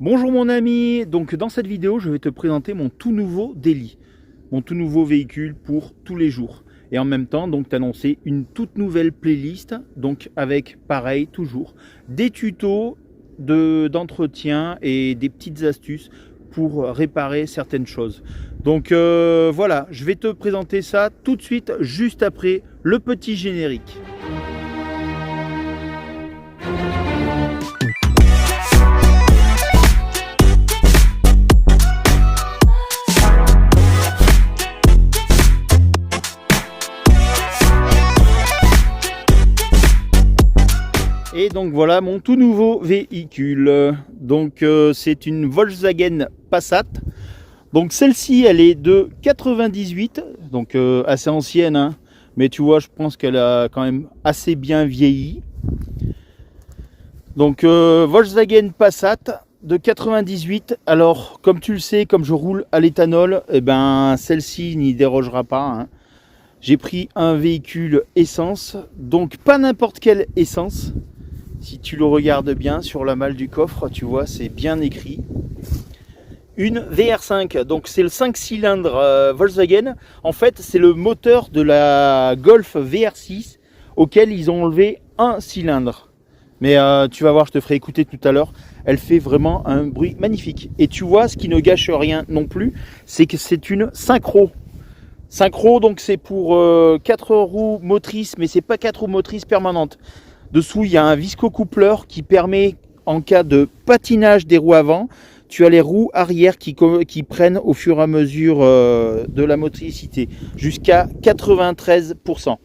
Bonjour mon ami, donc dans cette vidéo je vais te présenter mon tout nouveau Daily, mon tout nouveau véhicule pour tous les jours. Et en même temps donc t'annoncer une toute nouvelle playlist, donc avec pareil toujours des tutos d'entretien et des petites astuces pour réparer certaines choses. Donc voilà, je vais te présenter ça tout de suite juste après le petit générique. Et donc voilà mon tout nouveau véhicule. Donc c'est une Volkswagen Passat. Donc celle-ci elle est de 98, donc assez ancienne, hein, mais tu vois je pense qu'elle a quand même assez bien vieilli. Donc Volkswagen Passat de 98. Alors comme tu le sais, comme je roule à l'éthanol, et ben celle-ci n'y dérogera pas, hein. J'ai pris un véhicule essence, donc pas n'importe quelle essence. Si tu le regardes bien sur la malle du coffre, tu vois, c'est bien écrit. Une VR5, donc c'est le 5 cylindres Volkswagen. En fait, c'est le moteur de la Golf VR6 auquel ils ont enlevé un cylindre. Mais tu vas voir, je te ferai écouter tout à l'heure. Elle fait vraiment un bruit magnifique. Et tu vois, ce qui ne gâche rien non plus, c'est que c'est une synchro. Synchro, donc c'est pour 4 roues motrices, mais c'est pas 4 roues motrices permanentes. Dessous, il y a un visco-coupleur qui permet, en cas de patinage des roues avant, tu as les roues arrière qui prennent au fur et à mesure de la motricité, jusqu'à 93%.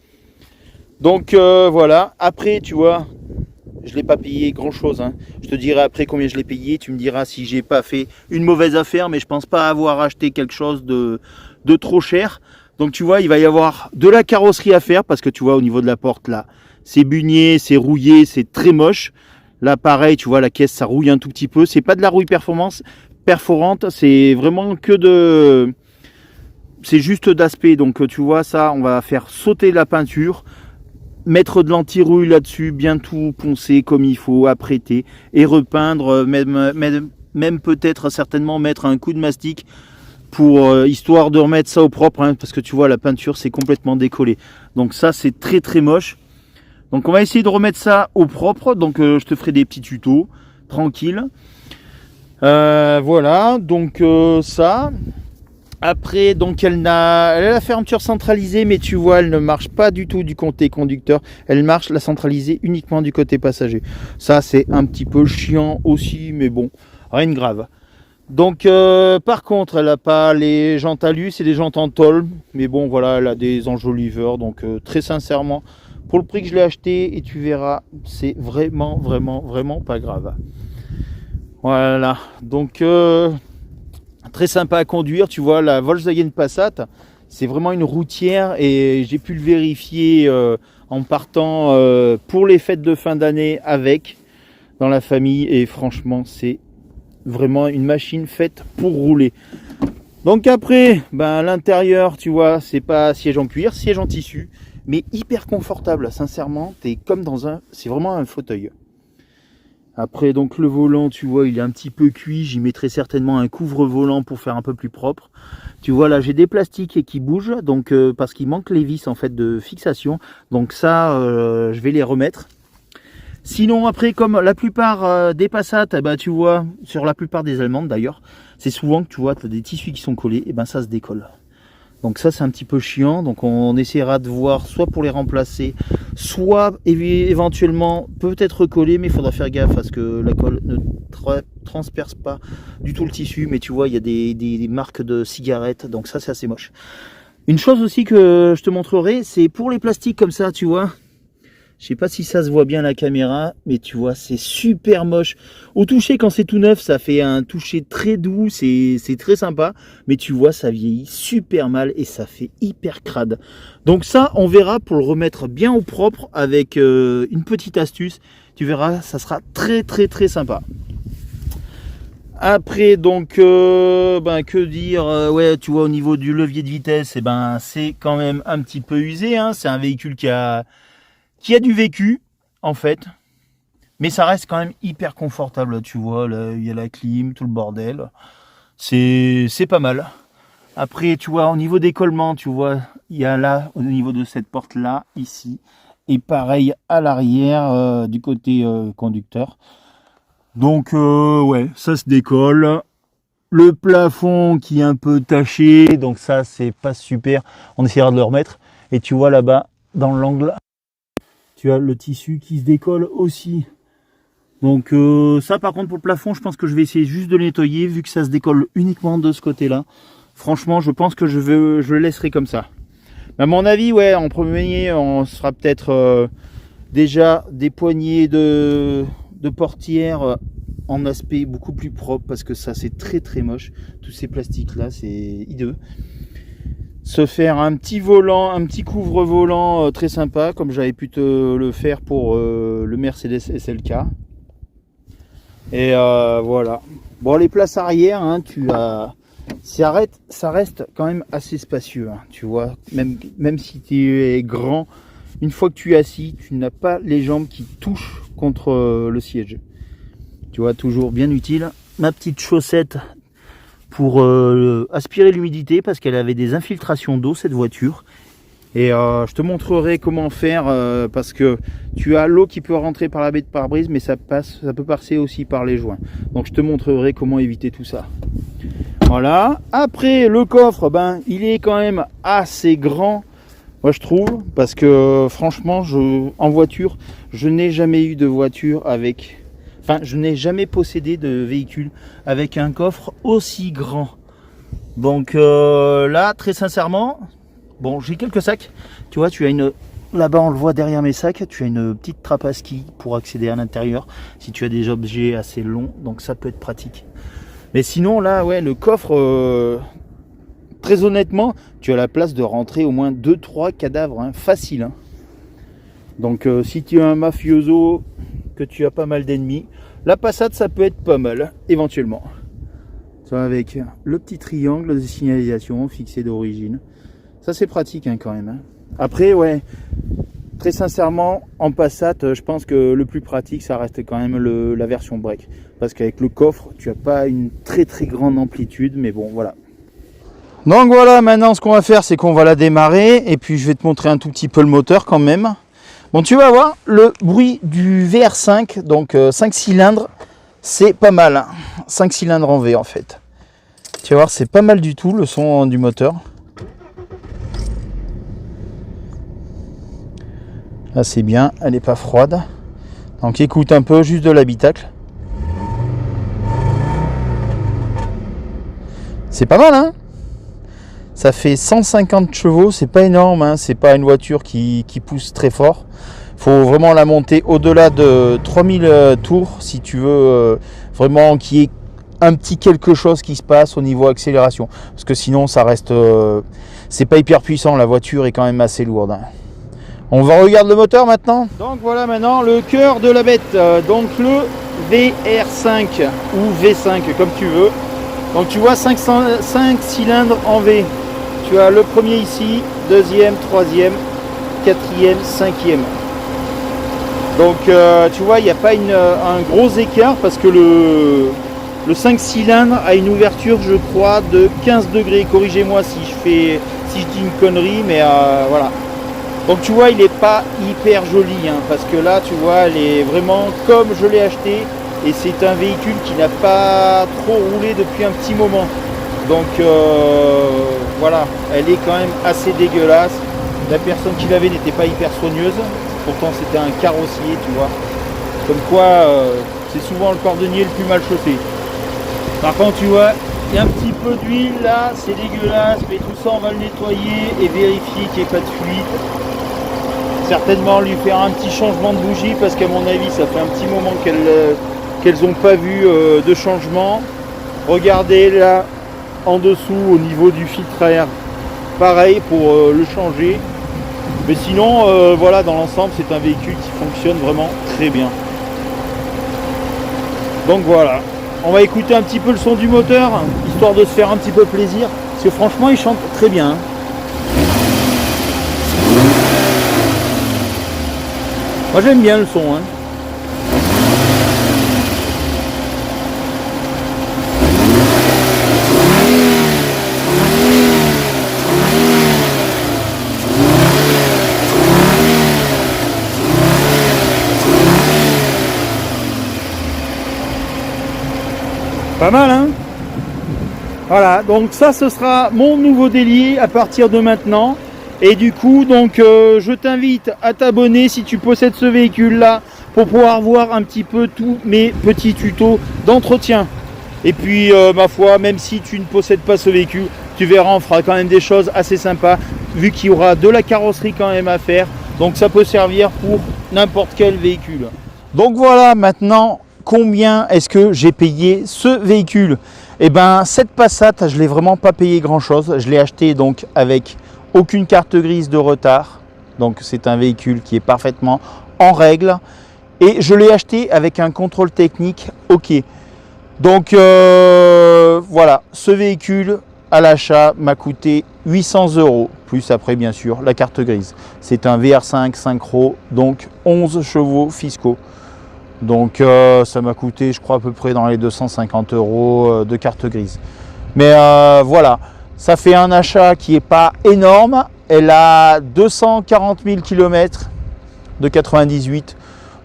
Donc voilà, après, tu vois, je ne l'ai pas payé grand-chose, hein. Je te dirai après combien je l'ai payé, tu me diras si j'ai pas fait une mauvaise affaire, mais je pense pas avoir acheté quelque chose de trop cher. Donc tu vois, il va y avoir de la carrosserie à faire, parce que tu vois, au niveau de la porte, là, c'est bugné, c'est rouillé, c'est très moche. Là, pareil, tu vois, la caisse, ça rouille un tout petit peu. C'est pas de la rouille perforante, c'est vraiment que de... C'est juste d'aspect. Donc, tu vois, ça, on va faire sauter la peinture, mettre de l'anti-rouille là-dessus, bien tout poncer comme il faut, apprêter, et repeindre, même peut-être, certainement, mettre un coup de mastic pour histoire de remettre ça au propre, hein, parce que tu vois, la peinture, c'est complètement décollé. Donc ça, c'est très, très moche. Donc on va essayer de remettre ça au propre, donc je te ferai des petits tutos, tranquille. Voilà, donc ça. Après, donc elle a la fermeture centralisée, mais tu vois, elle ne marche pas du tout du côté conducteur. Elle marche la centralisée uniquement du côté passager. Ça, c'est un petit peu chiant aussi, mais bon, rien de grave. Donc par contre, elle n'a pas les jantes alu, c'est des jantes en tôle. Mais bon, voilà, elle a des enjoliveurs, donc très sincèrement... Pour le prix que je l'ai acheté, et tu verras, c'est vraiment pas grave. Voilà, donc très sympa à conduire. Tu vois, la Volkswagen Passat, c'est vraiment une routière et j'ai pu le vérifier en partant pour les fêtes de fin d'année avec, dans la famille. Et franchement, c'est vraiment une machine faite pour rouler. Donc après, ben, l'intérieur, tu vois, c'est pas siège en cuir, siège en tissu. Mais hyper confortable, sincèrement, t'es comme dans un... C'est vraiment un fauteuil. Après, donc le volant, tu vois, il est un petit peu cuit. J'y mettrai certainement un couvre-volant pour faire un peu plus propre. Tu vois, là, j'ai des plastiques qui bougent, donc parce qu'il manque les vis, en fait, de fixation. Donc ça, je vais les remettre. Sinon, après, comme la plupart des Passat, bah, tu vois, sur la plupart des Allemandes, d'ailleurs, c'est souvent que tu vois, tu as des tissus qui sont collés, et ben ça se décolle. Donc ça c'est un petit peu chiant, donc on essaiera de voir soit pour les remplacer, soit éventuellement peut-être recoller, mais il faudra faire gaffe à ce que la colle ne transperce pas du tout le tissu. Mais tu vois, il y a des marques de cigarettes, donc ça c'est assez moche. Une chose aussi que je te montrerai, c'est pour les plastiques comme ça, tu vois. Je sais pas si ça se voit bien à la caméra, mais tu vois, c'est super moche. Au toucher, quand c'est tout neuf, ça fait un toucher très doux, c'est très sympa. Mais tu vois, ça vieillit super mal et ça fait hyper crade. Donc ça, on verra pour le remettre bien au propre avec une petite astuce. Tu verras, ça sera très sympa. Après, donc, ben, que dire, ouais, tu vois, au niveau du levier de vitesse, eh ben, c'est quand même un petit peu usé, hein. C'est un véhicule qui a du vécu, en fait. Mais ça reste quand même hyper confortable, tu vois, là, il y a la clim, tout le bordel. C'est pas mal. Après, tu vois, au niveau des collements, tu vois, il y a là, au niveau de cette porte-là, ici, et pareil à l'arrière, du côté conducteur. Donc, ouais, ça se décolle. Le plafond qui est un peu taché, donc ça, c'est pas super. On essaiera de le remettre. Et tu vois là-bas, dans l'angle, tu as le tissu qui se décolle aussi. Donc ça par contre pour le plafond, je pense que je vais essayer juste de le nettoyer vu que ça se décolle uniquement de ce côté-là. Franchement, je pense que je le laisserai comme ça. Mais à mon avis, ouais, en premier, on sera peut-être déjà des poignées de portières en aspect beaucoup plus propre parce que ça c'est très très moche. Tous ces plastiques là, c'est hideux. Se faire un petit volant, un petit couvre-volant très sympa comme j'avais pu te le faire pour le Mercedes SLK. Et voilà. Bon, les places arrière, hein, ça reste quand même assez spacieux, hein, tu vois. Même si tu es grand, une fois que tu es assis, tu n'as pas les jambes qui touchent contre le siège. Tu vois, toujours bien utile. Ma petite chaussette pour aspirer l'humidité parce qu'elle avait des infiltrations d'eau, cette voiture. Et je te montrerai comment faire parce que tu as l'eau qui peut rentrer par la baie de pare-brise, mais ça peut passer aussi par les joints. Donc je te montrerai comment éviter tout ça. Voilà. Après le coffre, ben il est quand même assez grand, moi je trouve, parce que franchement, en voiture, je n'ai jamais eu de voiture avec, enfin je n'ai jamais possédé de véhicule avec un coffre aussi grand. Donc là, très sincèrement. Bon, j'ai quelques sacs. Tu vois, tu as une... Là-bas, on le voit derrière mes sacs. Tu as une petite trappe à ski pour accéder à l'intérieur. Si tu as des objets assez longs. Donc, ça peut être pratique. Mais sinon, là, ouais, le coffre... très honnêtement, tu as la place de rentrer au moins 2-3 cadavres. Hein, facile. Hein. Donc, si tu es un mafioso, que tu as pas mal d'ennemis, la Passat, ça peut être pas mal, éventuellement. Ça, avec le petit triangle de signalisation fixé d'origine. Ça c'est pratique hein, quand même. Hein. Après ouais, très sincèrement en Passat, je pense que le plus pratique ça reste quand même la version break. Parce qu'avec le coffre, tu n'as pas une très très grande amplitude, mais bon voilà. Donc voilà, maintenant ce qu'on va faire c'est qu'on va la démarrer et puis je vais te montrer un tout petit peu le moteur quand même. Bon tu vas voir le bruit du VR5, donc 5 cylindres, c'est pas mal. Hein. 5 cylindres en V en fait. Tu vas voir c'est pas mal du tout le son du moteur. Là c'est bien, elle n'est pas froide. Donc écoute un peu juste de l'habitacle. C'est pas mal hein. Ça fait 150 chevaux, c'est pas énorme, hein. C'est pas une voiture qui pousse très fort. Il faut vraiment la monter au-delà de 3000 tours si tu veux vraiment qu'il y ait un petit quelque chose qui se passe au niveau accélération. Parce que sinon ça reste... c'est pas hyper puissant, la voiture est quand même assez lourde. Hein. On va regarder le moteur maintenant. Donc voilà maintenant le cœur de la bête. Donc le VR5 ou V5 comme tu veux. Donc tu vois 5 cylindres en V. Tu as le premier ici, deuxième, troisième, quatrième, cinquième. Donc tu vois il n'y a pas un gros écart parce que le 5 cylindres a une ouverture je crois de 15 degrés. Corrigez-moi si je dis une connerie mais voilà. Donc tu vois il n'est pas hyper joli hein, parce que là tu vois elle est vraiment comme je l'ai acheté et c'est un véhicule qui n'a pas trop roulé depuis un petit moment. Donc voilà, elle est quand même assez dégueulasse. La personne qui l'avait n'était pas hyper soigneuse, pourtant c'était un carrossier tu vois. Comme quoi c'est souvent le cordonnier le plus mal chaussé. Par contre tu vois, il y a un petit peu d'huile là, c'est dégueulasse, mais tout ça on va le nettoyer et vérifier qu'il n'y ait pas de fuite. Certainement lui faire un petit changement de bougie parce qu'à mon avis ça fait un petit moment qu'elles n'ont pas vu de changement. Regardez là en dessous au niveau du filtre à air, pareil pour le changer. Mais sinon voilà, dans l'ensemble c'est un véhicule qui fonctionne vraiment très bien. Donc voilà, on va écouter un petit peu le son du moteur histoire de se faire un petit peu plaisir parce que franchement il chante très bien. Moi j'aime bien le son. Hein. Pas mal, hein? Voilà, donc ça, ce sera mon nouveau délit à partir de maintenant. Et du coup, donc, je t'invite à t'abonner si tu possèdes ce véhicule-là pour pouvoir voir un petit peu tous mes petits tutos d'entretien. Et puis, ma foi, même si tu ne possèdes pas ce véhicule, tu verras, on fera quand même des choses assez sympas, vu qu'il y aura de la carrosserie quand même à faire. Donc, ça peut servir pour n'importe quel véhicule. Donc voilà, maintenant, combien est-ce que j'ai payé ce véhicule? Eh ben, cette Passat, je ne l'ai vraiment pas payé grand-chose. Je l'ai acheté donc avec aucune carte grise de retard. Donc, c'est un véhicule qui est parfaitement en règle. Et je l'ai acheté avec un contrôle technique OK. Donc voilà, ce véhicule à l'achat m'a coûté 800 €, plus après bien sûr la carte grise. C'est un VR5 synchro, donc 11 chevaux fiscaux. Donc ça m'a coûté, je crois, à peu près dans les 250 € de carte grise. Mais voilà, ça fait un achat qui n'est pas énorme. Elle a 240 000 km de 98.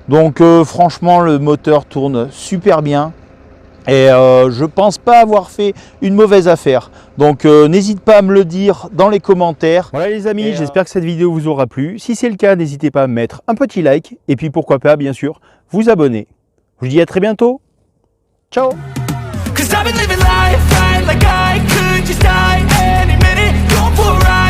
Donc franchement, le moteur tourne super bien. Et je pense pas avoir fait une mauvaise affaire. Donc n'hésite pas à me le dire dans les commentaires. Voilà les amis, j'espère que cette vidéo vous aura plu. Si c'est le cas, n'hésitez pas à mettre un petit like. Et puis pourquoi pas, bien sûr, vous abonner. Je vous dis à très bientôt. Ciao. Cause I've been living life right like I could just die any minute. Going for a ride.